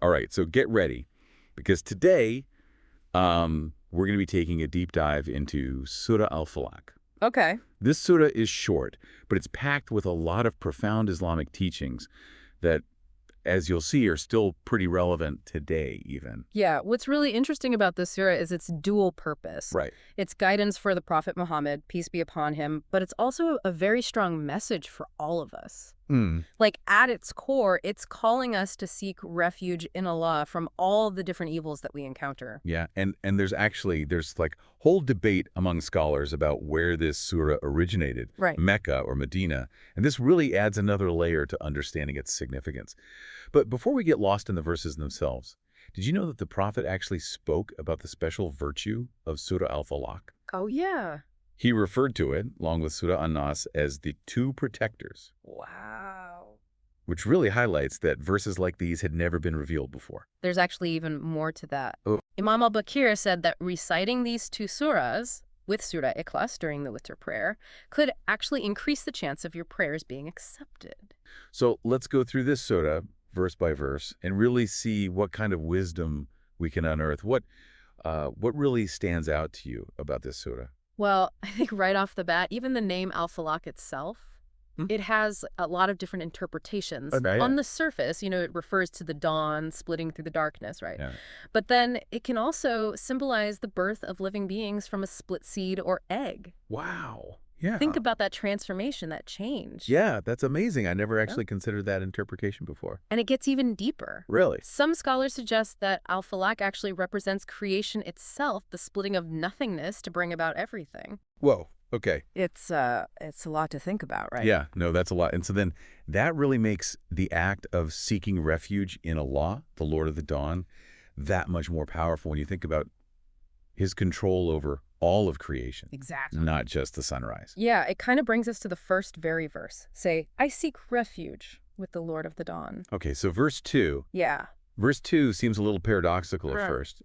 All right, so get ready, because today we're going to be taking a deep dive into Surah Al-Falaq. Okay. This surah is short, but it's packed with a lot of profound Islamic teachings that, as you'll see, are still pretty relevant today even. Yeah, what's really interesting about this surah is its dual purpose. Right. It's guidance for the Prophet Muhammad, peace be upon him, but it's also a very strong message for all of us. Like, at its core, it's calling us to seek refuge in Allah from all the different evils that we encounter. Yeah, and there's like whole debate among scholars about where this surah originated, Right. Mecca or Medina, and this really adds another layer to understanding its significance. But before we get lost in the verses themselves, did you know that the Prophet actually spoke about the special virtue of Surah Al-Falaq? Oh, yeah. He referred to it, along with Surah An-Nas, as the two protectors, Wow. which really highlights that verses like these had never been revealed before. There's actually even more to that. Oh. Imam al-Bakir said that reciting these two surahs with Surah Ikhlas during the Witr prayer could actually increase the chance of your prayers being accepted. So let's go through this surah verse by verse and really see what kind of wisdom we can unearth. What really stands out to you about this surah? Well, I think right off the bat, even the name Al-Falaq itself, it has a lot of different interpretations. Okay, yeah. On the surface, it refers to the dawn splitting through the darkness, right? Yeah. But then it can also symbolize the birth of living beings from a split seed or egg. Wow. Yeah. Think about that transformation, that change. Yeah, that's amazing. I never actually considered that interpretation before. And it gets even deeper. Really? Some scholars suggest that Al-Falaq actually represents creation itself, the splitting of nothingness to bring about everything. Whoa. Okay. It's a lot to think about, right? Yeah, no, that's a lot. And so then that really makes the act of seeking refuge in Allah, the Lord of the Dawn, that much more powerful when you think about his control over all of creation. Exactly. Not just the sunrise. Yeah, it kind of brings us to the first very verse. Say, I seek refuge with the Lord of the Dawn. Okay, so verse 2. Yeah. Verse 2 seems a little paradoxical Correct. at first.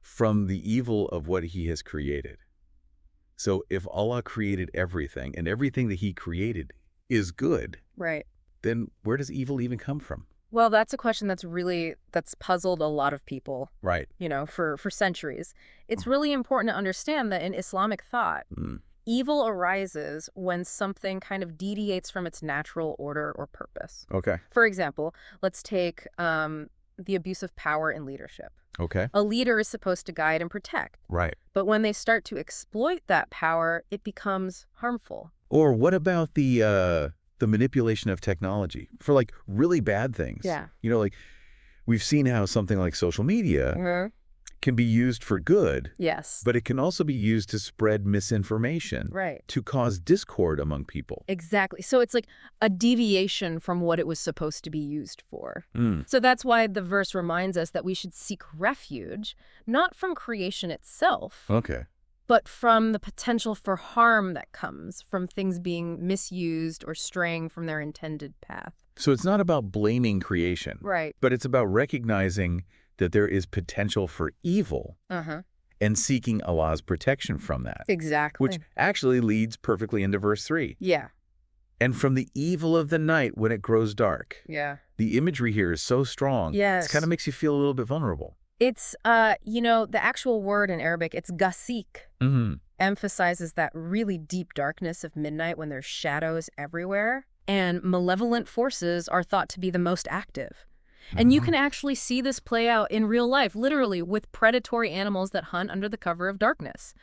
From the evil of what he has created. So if Allah created everything, and everything that he created is good, Right. then where does evil even come from? Well, that's a question that's puzzled a lot of people, Right. for centuries. It's really important to understand that in Islamic thought, evil arises when something kind of deviates from its natural order or purpose. Okay. For example, let's take the abuse of power in leadership. Okay. A leader is supposed to guide and protect. Right. But when they start to exploit that power, it becomes harmful. Or what about the manipulation of technology for like really bad things? Yeah. Like we've seen how something like social media can be used for good. Yes. But it can also be used to spread misinformation. Right. To cause discord among people. Exactly. So it's like a deviation from what it was supposed to be used for. So that's why the verse reminds us that we should seek refuge, not from creation itself, Okay. but from the potential for harm that comes from things being misused or straying from their intended path. So it's not about blaming creation. Right. But it's about recognizing that there is potential for evil and seeking Allah's protection from that. Exactly. Which actually leads perfectly into verse 3. Yeah. And from the evil of the night when it grows dark. Yeah. The imagery here is so strong. Yes. It kind of makes you feel a little bit vulnerable. It's, the actual word in Arabic, it's gasik, emphasizes that really deep darkness of midnight when there's shadows everywhere. And malevolent forces are thought to be the most active. And you can actually see this play out in real life, literally, with predatory animals that hunt under the cover of darkness.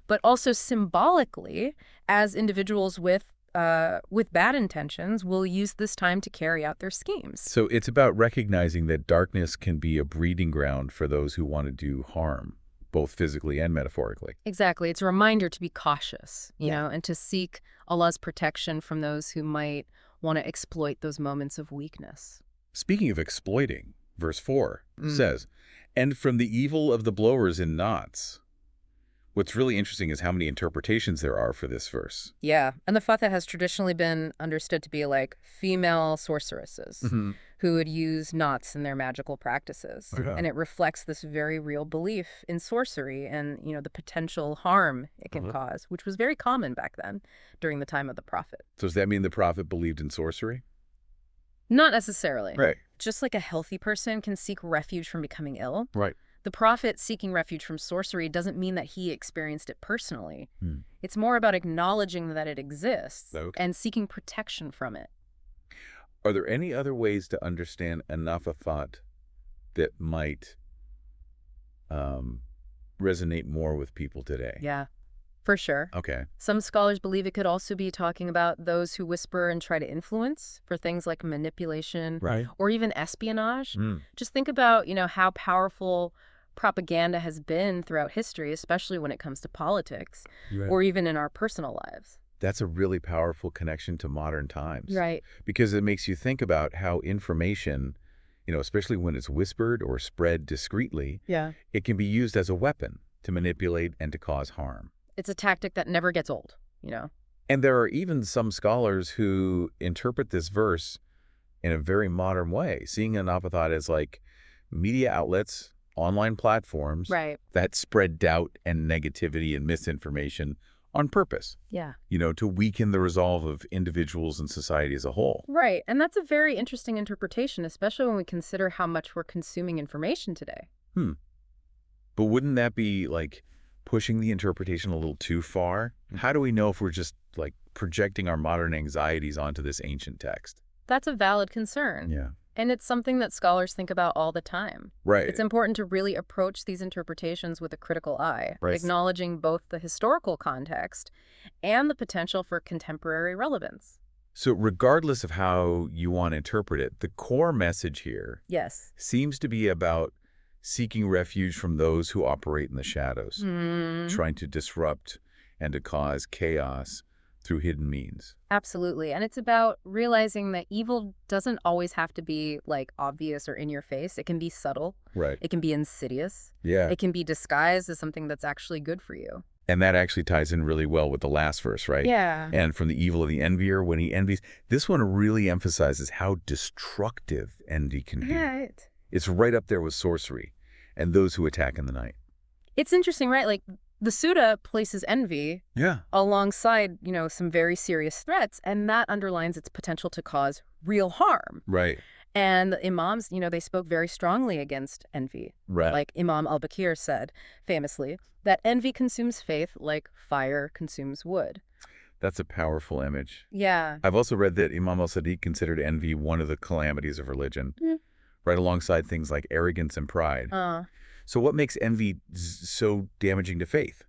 But also symbolically, as individuals with bad intentions will use this time to carry out their schemes. So it's about recognizing that darkness can be a breeding ground for those who want to do harm, both physically and metaphorically. Exactly. It's a reminder to be cautious, and to seek Allah's protection from those who might want to exploit those moments of weakness. Speaking of exploiting, verse 4 says, and from the evil of the blowers in knots. What's really interesting is how many interpretations there are for this verse. Yeah, and the Fatha has traditionally been understood to be like female sorceresses who would use knots in their magical practices. And it reflects this very real belief in sorcery and, the potential harm it can cause, which was very common back then during the time of the Prophet. So does that mean the Prophet believed in sorcery? Not necessarily. Right. Just like a healthy person can seek refuge from becoming ill, Right. the prophet seeking refuge from sorcery doesn't mean that he experienced it personally. Hmm. It's more about acknowledging that it exists Okay. and seeking protection from it. Are there any other ways to understand anafa thought that might resonate more with people today? Yeah, for sure. Okay. Some scholars believe it could also be talking about those who whisper and try to influence for things like manipulation Right. or even espionage. Mm. Just think about, how powerful propaganda has been throughout history, especially when it comes to politics Right. or even in our personal lives. That's a really powerful connection to modern times. Right. Because it makes you think about how information, especially when it's whispered or spread discreetly, Yeah. it can be used as a weapon to manipulate and to cause harm. It's a tactic that never gets old, And there are even some scholars who interpret this verse in a very modern way, seeing anapathot as like media outlets, online platforms Right. that spread doubt and negativity and misinformation on purpose, Yeah. to weaken the resolve of individuals and society as a whole. Right. And that's a very interesting interpretation, especially when we consider how much we're consuming information today. But wouldn't that be like pushing the interpretation a little too far? How do we know if we're just like projecting our modern anxieties onto this ancient text? That's a valid concern. Yeah. And it's something that scholars think about all the time. Right. It's important to really approach these interpretations with a critical eye, Right. acknowledging both the historical context and the potential for contemporary relevance. So regardless of how you want to interpret it, the core message here Yes. seems to be about seeking refuge from those who operate in the shadows, trying to disrupt and to cause chaos through hidden means. Absolutely. And it's about realizing that evil doesn't always have to be like obvious or in your face. It can be subtle. Right. It can be insidious. Yeah. It can be disguised as something that's actually good for you. And that actually ties in really well with the last verse, right? Yeah. And from the evil of the envier, when he envies. This one really emphasizes how destructive envy can be. Right. It's right up there with sorcery and those who attack in the night. It's interesting, right? Like the Surah places envy Yeah. alongside, some very serious threats, and that underlines its potential to cause real harm. Right. And the imams, they spoke very strongly against envy. Right. Like Imam al-Bakir said, famously, that envy consumes faith like fire consumes wood. That's a powerful image. Yeah. I've also read that Imam al-Sadiq considered envy one of the calamities of religion, right alongside things like arrogance and pride. So what makes envy so damaging to faith?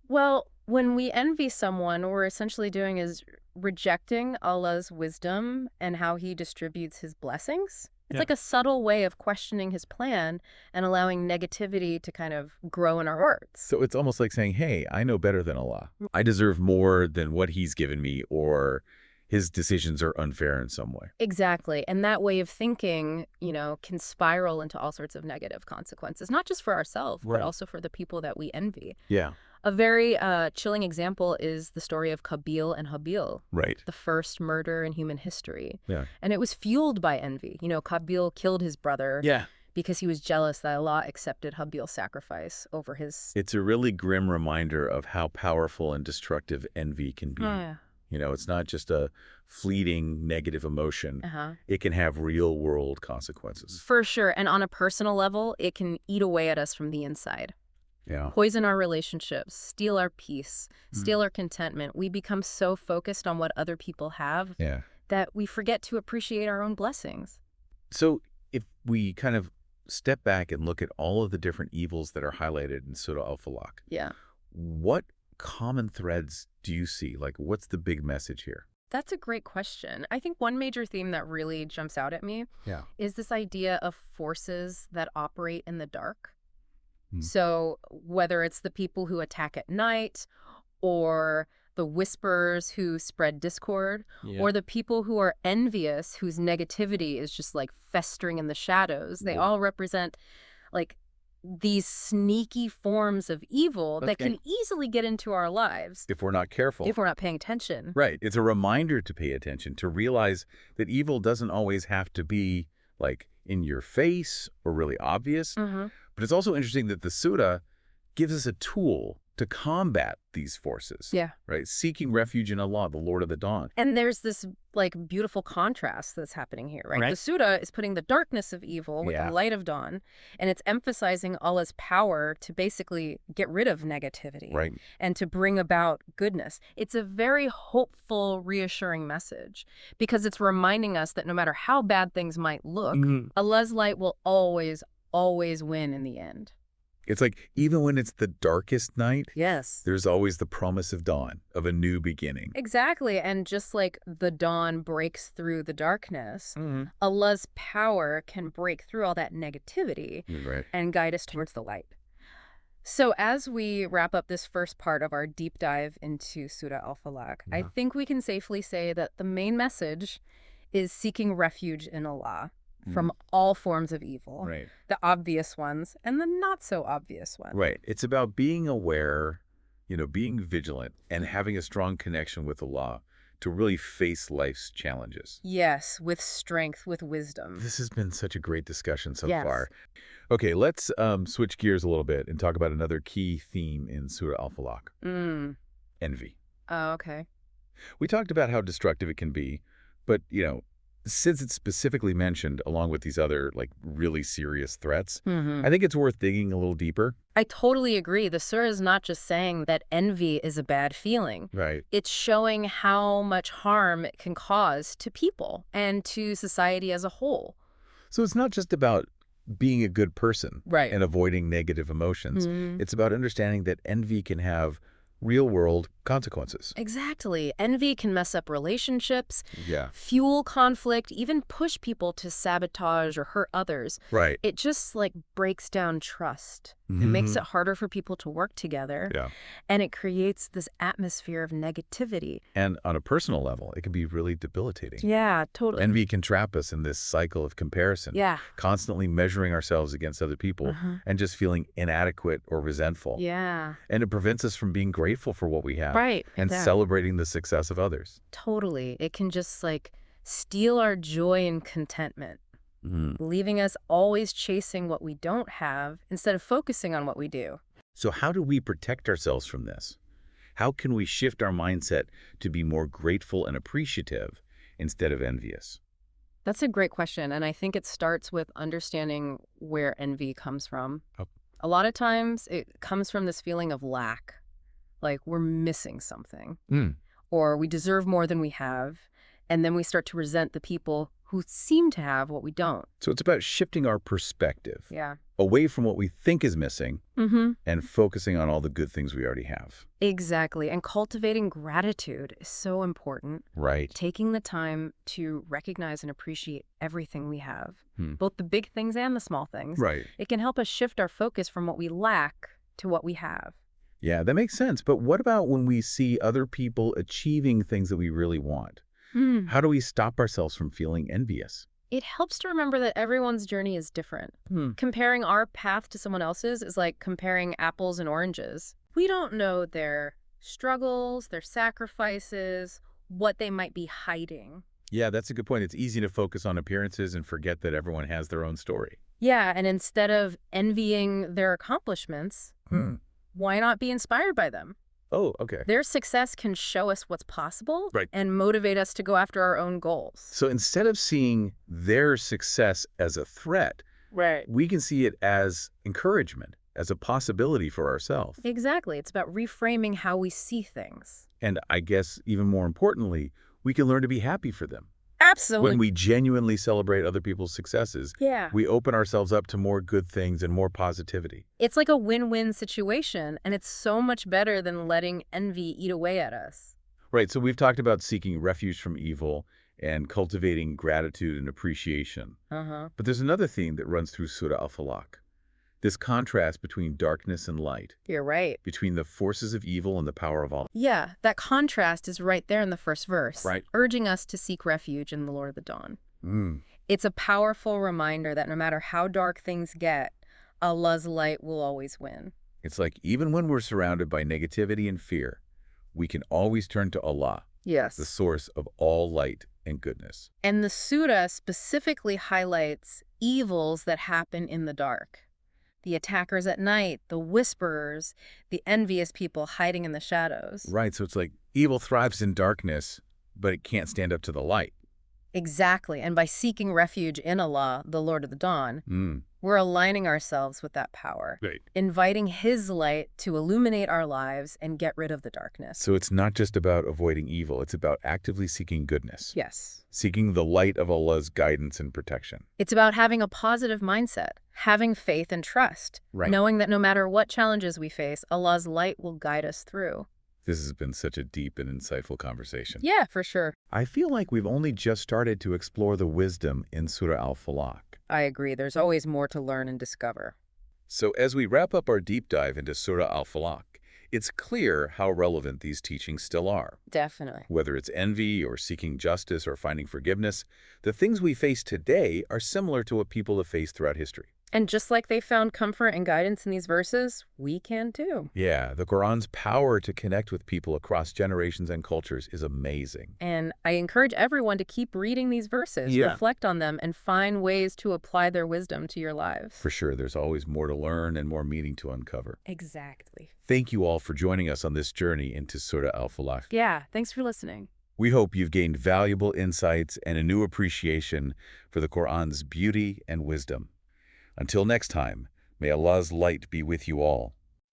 Well, when we envy someone, what we're essentially doing is rejecting Allah's wisdom and how he distributes his blessings. It's like a subtle way of questioning his plan and allowing negativity to kind of grow in our hearts. So it's almost like saying, hey, I know better than Allah. I deserve more than what he's given me, or his decisions are unfair in some way. Exactly. And that way of thinking, can spiral into all sorts of negative consequences, not just for ourselves, Right. but also for the people that we envy. Yeah. A very chilling example is the story of Qabil and Habil, Right. the first murder in human history. Yeah. And it was fueled by envy. Qabil killed his brother Yeah. because he was jealous that Allah accepted Habil's sacrifice over his... It's a really grim reminder of how powerful and destructive envy can be. Yeah. It's not just a fleeting negative emotion. Uh-huh. It can have real world consequences. For sure. And on a personal level, it can eat away at us from the inside. Yeah. Poison our relationships, steal our peace, steal our contentment. We become so focused on what other people have Yeah. that we forget to appreciate our own blessings. So if we kind of step back and look at all of the different evils that are highlighted in Surah Al-Falaq, Yeah. what common threads do you see? Like, what's the big message here? That's a great question. I think one major theme that really jumps out at me Yeah. is this idea of forces that operate in the dark. Hmm. So whether it's the people who attack at night or the whisperers who spread discord or the people who are envious, whose negativity is just like festering in the shadows, they all represent like these sneaky forms of evil that can easily get into our lives If we're not careful. if we're not paying attention. Right. It's a reminder to pay attention, to realize that evil doesn't always have to be like in your face or really obvious. Mm-hmm. But it's also interesting that the Surah gives us a tool to combat these forces. Yeah. Right? Seeking refuge in Allah, the Lord of the Dawn. And there's this like beautiful contrast that's happening here, right? The Surah is putting the darkness of evil with the light of dawn, and it's emphasizing Allah's power to basically get rid of negativity and to bring about goodness. It's a very hopeful, reassuring message because it's reminding us that no matter how bad things might look, Allah's light will always, always win in the end. It's like even when it's the darkest night, yes, there's always the promise of dawn, of a new beginning. Exactly. And just like the dawn breaks through the darkness, Allah's power can break through all that negativity and guide us towards the light. So as we wrap up this first part of our deep dive into Surah Al-Falaq, I think we can safely say that the main message is seeking refuge in Allah from all forms of evil, the obvious ones and the not so obvious ones. It's about being aware, being vigilant and having a strong connection with Allah to really face life's challenges. Yes, with strength, with wisdom. This has been such a great discussion so far. Okay, let's switch gears a little bit and talk about another key theme in Surah Al-Falaq. Envy. Oh, okay. We talked about how destructive it can be, but, since it's specifically mentioned along with these other really serious threats, I think it's worth digging a little deeper. I totally agree. The surah is not just saying that envy is a bad feeling. It's showing how much harm it can cause to people and to society as a whole. So it's not just about being a good person and avoiding negative emotions. It's about understanding that envy can have real-world consequences. Exactly. Envy can mess up relationships, fuel conflict, even push people to sabotage or hurt others. It just breaks down trust. It makes it harder for people to work together. And it creates this atmosphere of negativity. And on a personal level, it can be really debilitating. Yeah, totally. Envy can trap us in this cycle of comparison, constantly measuring ourselves against other people and just feeling inadequate or resentful. And it prevents us from being grateful for what we have and celebrating the success of others. Totally. It can just steal our joy and contentment, leaving us always chasing what we don't have instead of focusing on what we do. So how do we protect ourselves from this? How can we shift our mindset to be more grateful and appreciative instead of envious? That's a great question, and I think it starts with understanding where envy comes from. A lot of times it comes from this feeling of lack, like we're missing something, or we deserve more than we have, and then we start to resent the people who seem to have what we don't. So it's about shifting our perspective Yeah. away from what we think is missing and focusing on all the good things we already have. Exactly. And cultivating gratitude is so important. Right. Taking the time to recognize and appreciate everything we have, both the big things and the small things. Right. It can help us shift our focus from what we lack to what we have. Yeah, that makes sense. But what about when we see other people achieving things that we really want? How do we stop ourselves from feeling envious? It helps to remember that everyone's journey is different. Comparing our path to someone else's is like comparing apples and oranges. We don't know their struggles, their sacrifices, what they might be hiding. Yeah, that's a good point. It's easy to focus on appearances and forget that everyone has their own story. Yeah, and instead of envying their accomplishments, why not be inspired by them? Oh, okay. Their success can show us what's possible Right. and motivate us to go after our own goals. So instead of seeing their success as a threat, we can see it as encouragement, as a possibility for ourselves. Exactly. It's about reframing how we see things. And I guess even more importantly, we can learn to be happy for them. Absolutely. When we genuinely celebrate other people's successes, we open ourselves up to more good things and more positivity. It's like a win-win situation, and it's so much better than letting envy eat away at us. Right. So we've talked about seeking refuge from evil and cultivating gratitude and appreciation. But there's another theme that runs through Surah Al-Falaq. This contrast between darkness and light. You're right. Between the forces of evil and the power of Allah. Yeah, that contrast is right there in the first verse, Right. urging us to seek refuge in the Lord of the Dawn. It's a powerful reminder that no matter how dark things get, Allah's light will always win. It's like even when we're surrounded by negativity and fear, we can always turn to Allah, Yes. the source of all light and goodness. And the surah specifically highlights evils that happen in the dark. The attackers at night, the whisperers, the envious people hiding in the shadows. Right, so it's like evil thrives in darkness, but it can't stand up to the light. Exactly. And by seeking refuge in Allah, the Lord of the Dawn, we're aligning ourselves with that power, Right. inviting His light to illuminate our lives and get rid of the darkness. So it's not just about avoiding evil, it's about actively seeking goodness. Yes. Seeking the light of Allah's guidance and protection. It's about having a positive mindset, having faith and trust, Right. knowing that no matter what challenges we face, Allah's light will guide us through. This has been such a deep and insightful conversation. Yeah, for sure. I feel like we've only just started to explore the wisdom in Surah Al-Falaq. I agree. There's always more to learn and discover. So as we wrap up our deep dive into Surah Al-Falaq, it's clear how relevant these teachings still are. Definitely. Whether it's envy or seeking justice or finding forgiveness, the things we face today are similar to what people have faced throughout history. And just like they found comfort and guidance in these verses, we can too. Yeah, the Quran's power to connect with people across generations and cultures is amazing. And I encourage everyone to keep reading these verses, reflect on them, and find ways to apply their wisdom to your lives. For sure, there's always more to learn and more meaning to uncover. Exactly. Thank you all for joining us on this journey into Surah Al-Falaq. Yeah, thanks for listening. We hope you've gained valuable insights and a new appreciation for the Quran's beauty and wisdom. Until next time, may Allah's light be with you all.